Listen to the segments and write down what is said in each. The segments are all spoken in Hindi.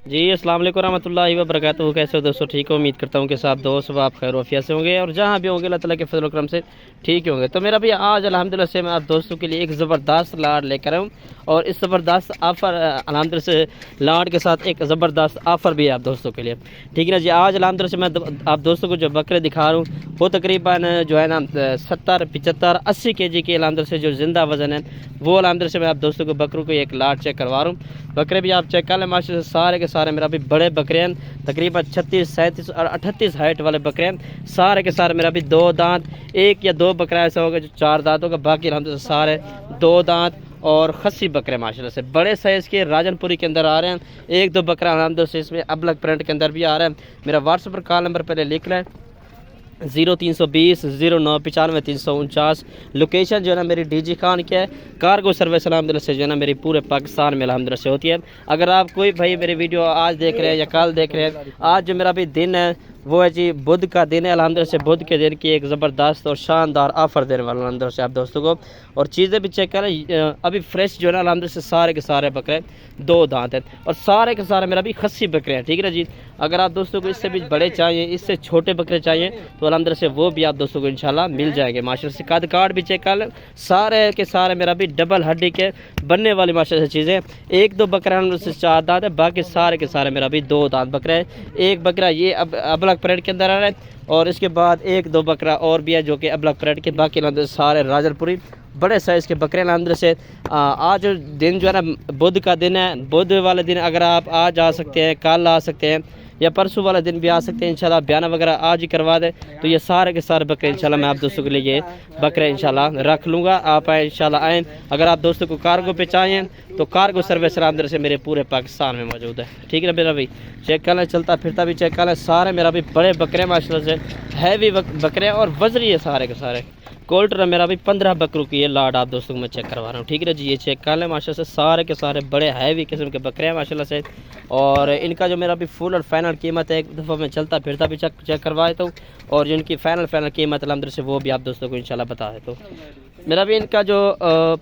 जी अस्सलाम वालेकुम रहमतुल्लाहि व बरकातहू। कैसे हो दोस्तों? ठीक हो? उम्मीद करता हूँ कि सब दोस्त व आप खैर वफिया से होंगे और जहाँ भी होंगे अल्लाह ताला के फजल करम से ठीक होंगे। तो मेरा भी आज अल्हम्दुलिल्लाह से मैं आप दोस्तों के लिए एक ज़बरदस्त लाड लेकर आऊँ और इस ज़बरदस्त ऑफ़र अल्हम्दुलिल्लाह से लाड के साथ एक ज़बरदस्त ऑफ़र भी है आप दोस्तों के लिए। ठीक है ना जी। आज अल्हम्दुलिल्लाह से मैं आप दोस्तों को जो बकरे दिखा रहा हूँ वो तकरीबन जो है ना 70, 75, 80 kg के अल्हम्दुलिल्लाह से जो ज़िंदा वज़न है वो अल्हम्दुलिल्लाह से मैं आप दोस्तों को बकरों को एक लाड चेक करवा रहा हूँ। बकरे भी आप चेक कर लें माशाल्लाह से सारे के सारे मेरा भी बड़े बकरे हैं, तकरीबन 36, 37 और 38 हाइट वाले बकरे हैं। सारे के सारे मेरा भी 2 दांत, एक या 2 बकरा ऐसा होगा जो 4 दांत होगा, बाकी अल्हम्दुलिल्लाह सारे 2 दांत और खस्सी बकरे माशाल्लाह से बड़े साइज़ के राजनपुरी के अंदर आ रहे हैं। एक दो बकरा अल्हम्दुलिल्लाह से इसमें अबलग प्रिंट के अंदर भी आ रहा है। मेरा व्हाट्सएप पर कॉल नंबर पहले लिख लें 0320 09 95 349। लोकेशन जो है ना मेरी डीजी खान की है। कार्गो सर्विस अल्हम्दुलिल्लाह से जो है ना मेरी पूरे पाकिस्तान में अल्हम्दुलिल्लाह से होती है। अगर आप कोई भाई मेरी वीडियो आज देख रहे हैं या कल देख रहे हैं, आज जो मेरा भी दिन है वो है जी बुध का दिन है। अल्हम्दुलिल्लाह से बुध के दिन की एक ज़बरदस्त और शानदार ऑफ़र देने वाला अल्हम्दुलिल्लाह से आप दोस्तों को। और चीज़ें भी चेक करें, अभी फ्रेश जो है ना अल्हम्दुलिल्लाह से सारे के सारे बकरे 2 दांत हैं और सारे के सारे मेरा भी खस्सी बकरे हैं। ठीक है ना जी। अगर आप दोस्तों को इससे भी बड़े चाहिए, इससे छोटे बकरे चाहिए तो अल्हम्दुलिल्लाह से वो भी आप दोस्तों को इंशाल्लाह मिल जाएंगे। माशाल्लाह से कद काट भी चेक कर लें, सारे के सारे मेरा भी डबल हड्डी के बनने वाली माशाल्लाह से चीज़ें। एक दो बकरा से 4 दांत है, बाकी सारे के सारे मेरा भी 2 दांत बकरे हैं। एक बकरा ये अब अबलग परेड के अंदर आ रहा है और इसके बाद एक दो बकरा और भी है जो कि अबलग परेड के, बाकी सारे राजरपुरी बड़े साइज़ के बकरे अंदर से। आज दिन जो है ना बुध का दिन है, बुध वाले दिन अगर आप आज आ सकते हैं, कल आ सकते हैं या परसों वाला दिन भी आ सकते हैं इंशाल्लाह। बयाना वगैरह आज ही करवा दें तो ये सारे के सारे बकरे इंशाल्लाह मैं आप दोस्तों के लिए ये बकरे इंशाल्लाह रख लूँगा। आप आए इंशाल्लाह आएँ। अगर आप दोस्तों को कार्गो पे चाहिए तो कार्गो सर्विस अंदर से मेरे पूरे पाकिस्तान में मौजूद है। ठीक है ना मेरा भाई, चेक कर लें, चलता फिरता भी चेक कर लें। सारे मेरा भी बड़े बकरे माशाल्लाह से हैवी बकरे और वजरी है सारे के सारे। कोल्टर मेरा भी 15 बकरों की ये लाड आप दोस्तों को मैं चेक करवा रहा हूँ। ठीक है ना जी। ये चेक कर लें माशाल्लाह से सारे के सारे बड़े हैवी किस्म के बकरे हैं माशाल्लाह से। और इनका जो मेरा भी फुल और फाइनल कीमत है, एक दफ़ा मैं चलता फिरता भी चेक करवा देता हूँ और जो इनकी फाइनल कीमत अल्हम्दुलिल्लाह से वो भी आप दोस्तों को इंशाल्लाह बता देता हूँ। मेरा भी इनका जो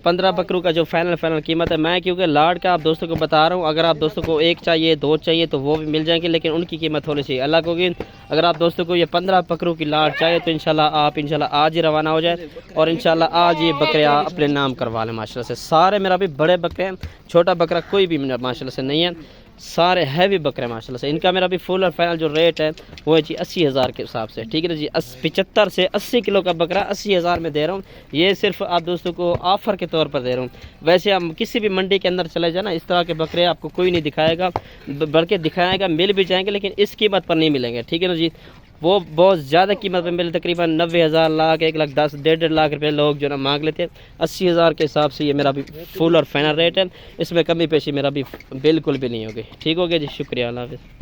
15 बकरों का जो फाइनल कीमत है, मैं क्योंकि लाड का आप दोस्तों को बता रहा हूँ, अगर आप दोस्तों को एक चाहिए, 2 चाहिए तो वो भी मिल जाएंगे, लेकिन उनकी कीमत थोड़ी सी अलग होगी। अगर आप दोस्तों को ये 15 बकरों की लाड चाहिए तो इंशाल्लाह आप इंशाल्लाह आज ही रवाना हो जाए और इंशाल्लाह आज ये बकरे अपने नाम करवा लें। माशाल्लाह से सारे मेरा भी बड़े बकरे हैं, छोटा बकरा कोई भी माशाल्लाह से नहीं है, सारे हैवी बकरे माशाल्लाह से। इनका मेरा भी फुल और फाइनल जो रेट है वो है जी 80,000 के हिसाब से। ठीक है ना जी। 75 से 80 किलो का बकरा 80,000 में दे रहा हूँ। ये सिर्फ आप दोस्तों को ऑफ़र के तौर पर दे रहा हूँ। वैसे हम किसी भी मंडी के अंदर चले जाए ना, इस तरह के बकरे आपको कोई नहीं दिखाएगा, बल्कि दिखाएगा मिल भी जाएंगे लेकिन इस कीमत पर नहीं मिलेंगे। ठीक है ना जी। वो बहुत ज़्यादा कीमत पे मिले, तकरीबन 90,000, लाख, 1,10,000, 1.5 लाख रुपये लोग जो ना मांग लेते हैं। 80,000 के हिसाब से ये मेरा भी फुल और फाइनल रेट है, इसमें कमी पेशी मेरा भी बिल्कुल भी नहीं होगी। ठीक हो गया जी, शुक्रिया, अल्लाह हाफ़िज़।